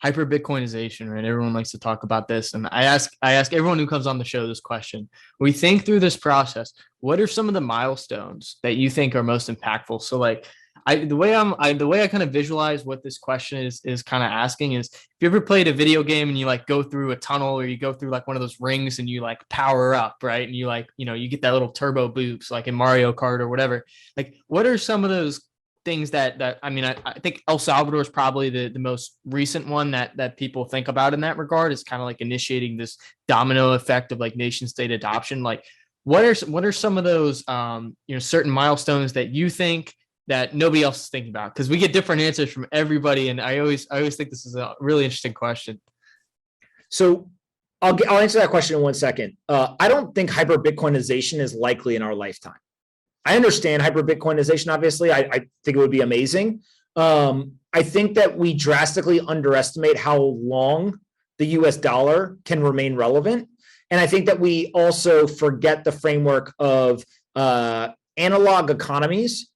hyperbitcoinization, right? Everyone likes to talk about this. And I ask everyone who comes on the show this question. We think through this process, what are some of the milestones that you think are most impactful? So the way I kind of visualize what this question is kind of asking is, if you ever played a video game and you go through a tunnel, or you go through one of those rings and you power up, right? And you you get that little turbo boost, in Mario Kart or whatever. What are some of those things that I think El Salvador is probably the most recent one that people think about in that regard, is kind of initiating this domino effect of nation state adoption. what are some of those certain milestones that you think that nobody else is thinking about? Because we get different answers from everybody, and I always think this is a really interesting question. So I'll answer that question in 1 second. I don't think hyper-Bitcoinization is likely in our lifetime. I understand hyper-Bitcoinization, obviously. I think it would be amazing. I think that we drastically underestimate how long the US dollar can remain relevant. And I think that we also forget the framework of analog economies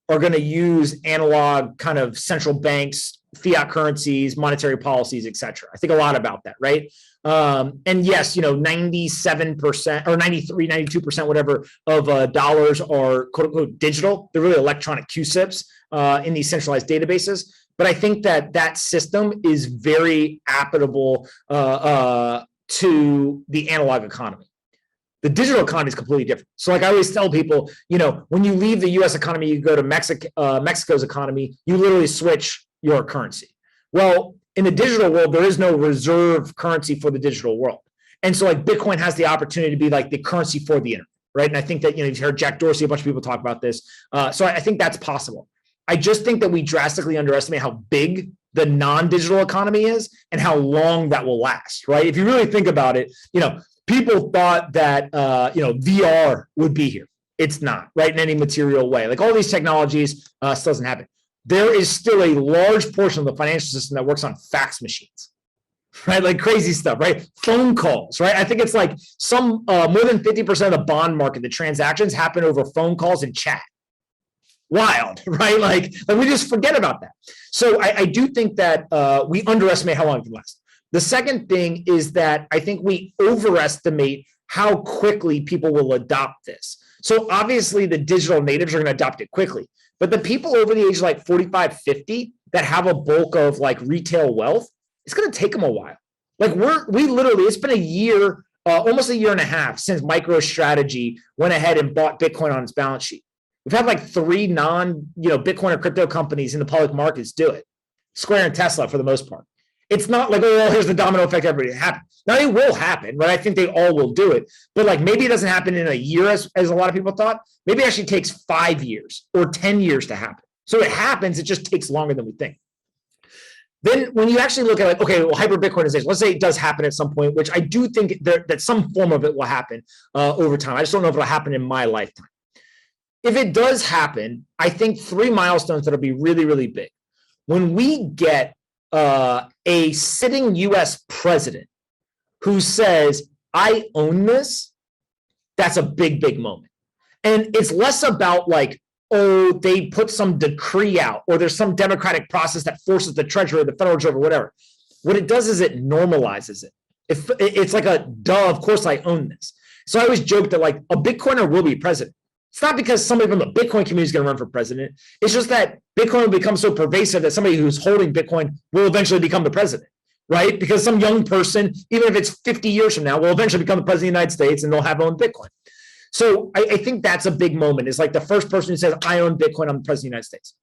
are going to use analog kind of central banks, fiat currencies, monetary policies, et cetera. I think a lot about that, right? And yes, 97% or 93, 92%, whatever, of dollars are quote unquote digital. They're really electronic QSIPs in these centralized databases. But I think that system is very applicable to the analog economy. The digital economy is completely different. So like I always tell people, when you leave the US economy, you go to Mexico's economy, you literally switch your currency. Well, in the digital world, there is no reserve currency for the digital world. And so like Bitcoin has the opportunity to be like the currency for the internet, right? And I think that, you've heard Jack Dorsey, a bunch of people talk about this. So I think that's possible. I just think that we drastically underestimate how big the non-digital economy is and how long that will last, right? If you really think about it, people thought that, VR would be here. It's not, right, in any material way. Like all these technologies still doesn't happen. There is still a large portion of the financial system that works on fax machines, right? Like crazy stuff, right? Phone calls, right? I think it's like some more than 50% of the bond market, the transactions happen over phone calls and chat. Wild, right? Like we just forget about that. So I do think that we underestimate how long it can last. The second thing is that I think we overestimate how quickly people will adopt this. So obviously the digital natives are going to adopt it quickly, but the people over the age of like 45, 50 that have a bulk of like retail wealth, it's going to take them a while. Like we literally, it's been a year, almost a year and a half since MicroStrategy went ahead and bought Bitcoin on its balance sheet. We've had like 3 Bitcoin or crypto companies in the public markets do it. Square and Tesla for the most part. It's not like, oh, here's the domino effect, everybody happen. Now it will happen, right? I think they all will do it. But like maybe it doesn't happen in a year as a lot of people thought. Maybe it actually takes 5 years or 10 years to happen. So it happens, it just takes longer than we think. Then when you actually look at like, okay, well, hyper-Bitcoinization, let's say it does happen at some point, which I do think that some form of it will happen over time. I just don't know if it'll happen in my lifetime. If it does happen, I think 3 milestones that'll be really, really big. When we get a sitting US president who says, I own this, that's a big, big moment. And it's less about like, oh, they put some decree out or there's some democratic process that forces the Treasury or the Federal Reserve or whatever. What it does is it normalizes it. It's like a duh, of course I own this. So I always joke that like a Bitcoiner will be president. It's not because somebody from the Bitcoin community is going to run for president. It's just that Bitcoin will become so pervasive that somebody who's holding Bitcoin will eventually become the president, right? Because some young person, even if it's 50 years from now, will eventually become the president of the United States and they'll have owned Bitcoin. So I think that's a big moment. It's like the first person who says, I own Bitcoin, I'm the president of the United States.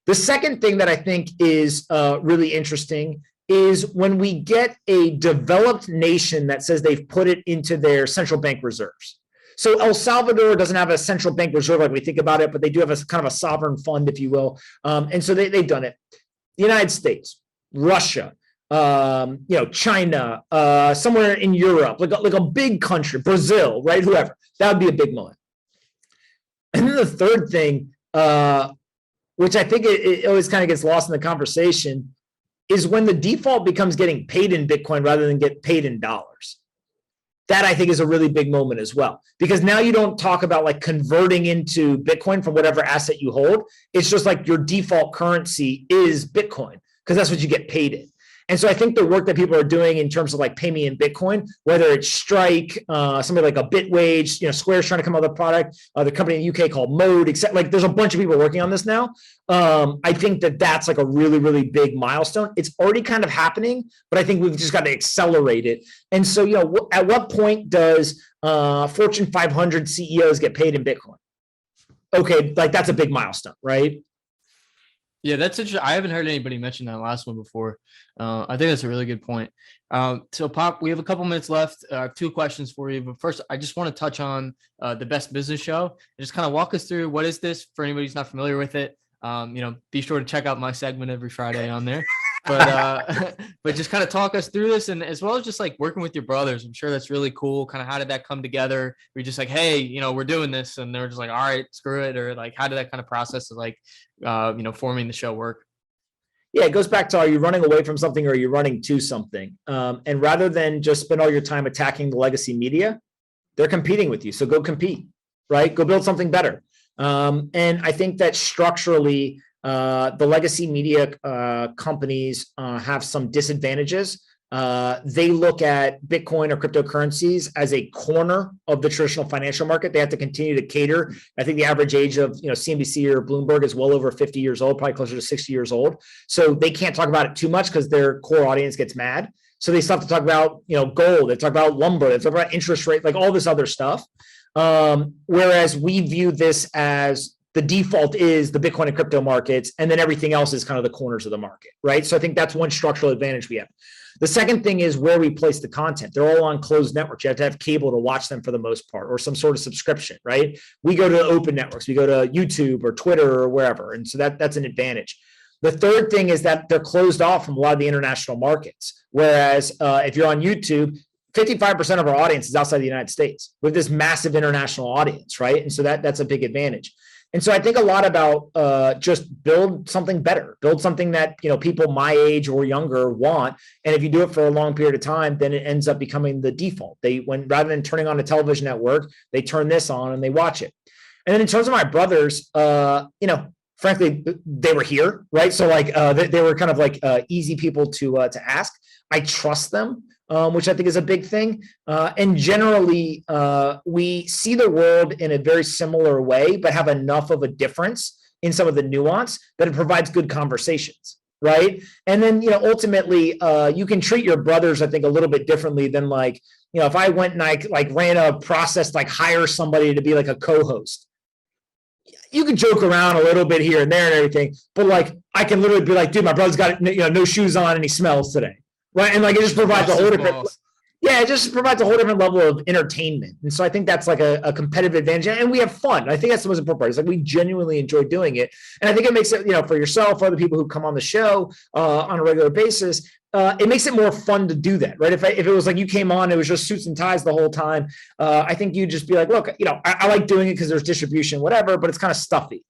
The second thing that I think is really interesting is when we get a developed nation that says they've put it into their central bank reserves. So El Salvador doesn't have a central bank reserve like we think about it, but they do have a kind of a sovereign fund, if you will. And so they've done it. The United States, Russia, China, somewhere in Europe, like a big country, Brazil, right? Whoever. That would be a big moment. And then the third thing, which I think it always kind of gets lost in the conversation, is when the default becomes getting paid in Bitcoin rather than get paid in dollars. That I think is a really big moment as well, because now you don't talk about like converting into Bitcoin from whatever asset you hold. It's just like your default currency is Bitcoin because that's what you get paid in. And so I think the work that people are doing in terms of like pay me in Bitcoin, whether it's Strike, somebody like a Bitwage, Square's trying to come up with a product, the company in the UK called Mode, except like there's a bunch of people working on this now. I think that that's like a really, really big milestone. It's already kind of happening, but I think we've just got to accelerate it. And so, at what point does Fortune 500 CEOs get paid in Bitcoin? Okay, like that's a big milestone, right? Yeah, that's interesting. I haven't heard anybody mention that last one before. I think that's a really good point. So, Pop, we have a couple minutes left. I have two questions for you. But first, I just want to touch on the Best Business Show. Just kind of walk us through what is this for anybody who's not familiar with it. Be sure to check out my segment every Friday on there. But but just kind of talk us through this, and as well as just like working with your brothers. I'm sure that's really cool. Kind of how did that come together? We're just like, hey, we're doing this, and they're just like, all right, screw it, or like, how did that kind of process of like, forming the show work? Yeah, it goes back to, are you running away from something or are you running to something? And rather than just spend all your time attacking the legacy media, they're competing with you. So go compete, right? Go build something better. And I think that structurally, the legacy media companies have some disadvantages. They look at Bitcoin or cryptocurrencies as a corner of the traditional financial market. They have to continue to cater. I think the average age of CNBC or Bloomberg is well over 50 years old, probably closer to 60 years old. So they can't talk about it too much because their core audience gets mad. So they start to talk about gold. They talk about lumber. They talk about interest rate, like all this other stuff. Whereas we view this as the default is the Bitcoin and crypto markets, and then everything else is kind of the corners of the market, right? So I think that's one structural advantage we have. The second thing is where we place the content. They're all on closed networks. You have to have cable to watch them for the most part, or some sort of subscription, right? We go to open networks. We go to YouTube or Twitter or wherever. And so that's an advantage. The third thing is that they're closed off from a lot of the international markets. Whereas if you're on YouTube, 55% of our audience is outside the United States with this massive international audience, right? And so that's a big advantage. And so I think a lot about just build something better, build something that people my age or younger want. And if you do it for a long period of time, then it ends up becoming the default. Rather than turning on a television network, they turn this on and they watch it. And then in terms of my brothers, frankly, they were here, right? So like they were kind of like easy people to ask. I trust them. Which I think is a big thing. And generally, we see the world in a very similar way, but have enough of a difference in some of the nuance that it provides good conversations, right? And then, ultimately, you can treat your brothers, I think, a little bit differently than like, if I went and I like ran a process, like hire somebody to be like a co-host. You can joke around a little bit here and there and everything, but like I can literally be like, dude, my brother's got no shoes on and he smells today. Right. And like it just provides a whole different, it just provides a whole different level of entertainment. And so I think that's like a competitive advantage. And we have fun. I think that's the most important part. It's like we genuinely enjoy doing it. And I think it makes it, for yourself, for other people who come on the show on a regular basis, it makes it more fun to do that, right? If it was like you came on, it was just suits and ties the whole time. I think you'd just be like, look, I like doing it because there's distribution, whatever, but it's kind of stuffy.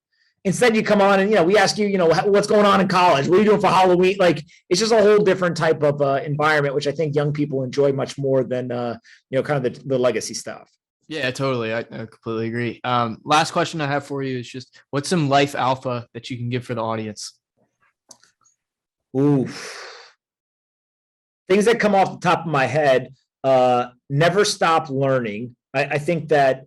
Instead, you come on and, we ask you, what's going on in college? What are you doing for Halloween? Like, it's just a whole different type of environment, which I think young people enjoy much more than, kind of the legacy stuff. Yeah, totally. I completely agree. Last question I have for you is just what's some life alpha that you can give for the audience? Ooh. Things that come off the top of my head, never stop learning. I think that,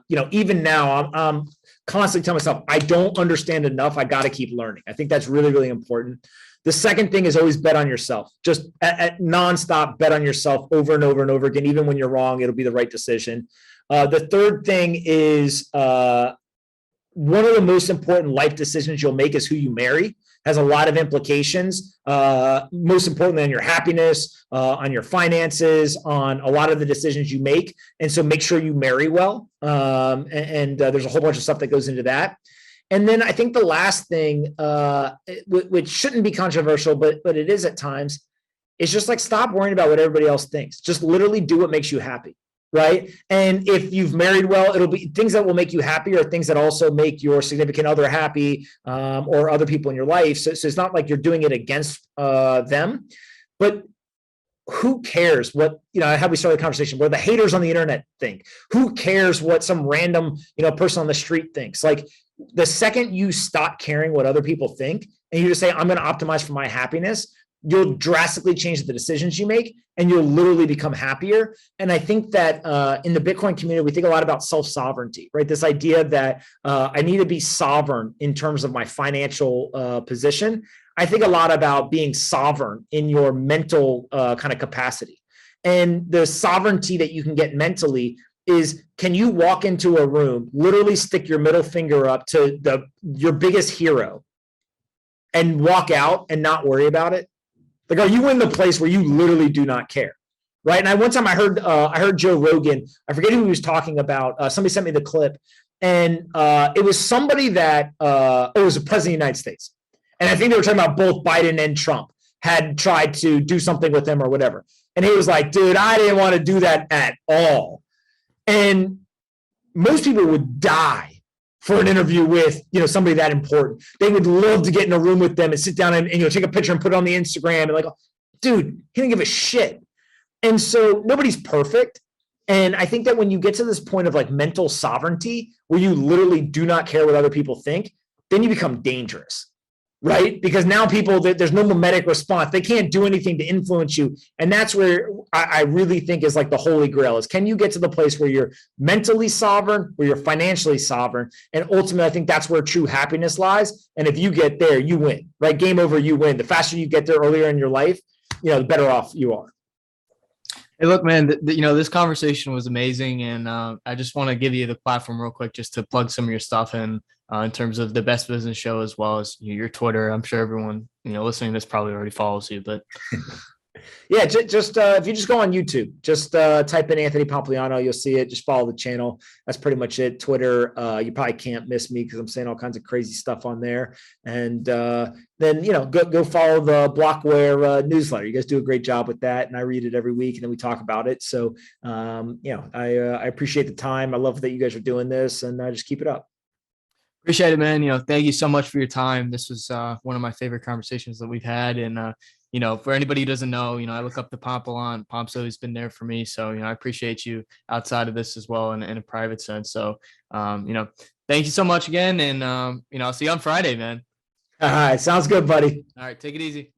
even now I'm constantly telling myself, I don't understand enough. I got to keep learning. I think that's really, really important. The second thing is always bet on yourself. Just at nonstop bet on yourself over and over and over again. Even when you're wrong, it'll be the right decision. The third thing is one of the most important life decisions you'll make is who you marry. Has a lot of implications, most importantly on your happiness, on your finances, on a lot of the decisions you make. And so make sure you marry well. And there's a whole bunch of stuff that goes into that. And then I think the last thing, which shouldn't be controversial, but it is at times, is just like stop worrying about what everybody else thinks. Just literally do what makes you happy. Right. And if you've married well, it'll be things that will make you happy or things that also make your significant other happy or other people in your life. So it's not like you're doing it against them. But who cares what, how we started the conversation, where the haters on the internet think? Who cares what some random, person on the street thinks? Like the second you stop caring what other people think and you just say, I'm going to optimize for my happiness, you'll drastically change the decisions you make and you'll literally become happier. And I think that in the Bitcoin community, we think a lot about self-sovereignty, right? This idea that I need to be sovereign in terms of my financial position. I think a lot about being sovereign in your mental kind of capacity. And the sovereignty that you can get mentally is, can you walk into a room, literally stick your middle finger up to your biggest hero and walk out and not worry about it? Like, are you in the place where you literally do not care? Right. And one time I heard Joe Rogan, I forget who he was talking about. Somebody sent me the clip, and it was somebody that it was the president of the United States. And I think they were talking about both Biden and Trump had tried to do something with him or whatever. And he was like, dude, I didn't want to do that at all. And most people would die for an interview with, somebody that important. They would love to get in a room with them and sit down and take a picture and put it on the Instagram and like, dude, he didn't give a shit. And so nobody's perfect. And I think that when you get to this point of like mental sovereignty, where you literally do not care what other people think, then you become dangerous, right? Because now there's no mimetic response. They can't do anything to influence you. And that's where I really think is like the holy grail is, can you get to the place where you're mentally sovereign, where you're financially sovereign? And ultimately, I think that's where true happiness lies. And if you get there, you win, right? Game over, you win. The faster you get there earlier in your life, the better off you are. Hey, look, man, this conversation was amazing. And I just want to give you the platform real quick just to plug some of your stuff in terms of the Best Business Show, as well as your Twitter. I'm sure everyone, listening to this probably already follows you, but yeah, just if you just go on YouTube, just type in Anthony Pompliano, you'll see it. Just follow the channel. That's pretty much it. Twitter, you probably can't miss me because I'm saying all kinds of crazy stuff on there. And then go follow the Blockware newsletter. You guys do a great job with that, and I read it every week, and then we talk about it. So I appreciate the time. I love that you guys are doing this, and just keep it up. Appreciate it, man. Thank you so much for your time. This was one of my favorite conversations that we've had. And, for anybody who doesn't know, I look up to Pomp a lot. Pomp's always been there for me. So, I appreciate you outside of this as well in a private sense. So, thank you so much again. And, I'll see you on Friday, man. All right. Sounds good, buddy. All right. Take it easy.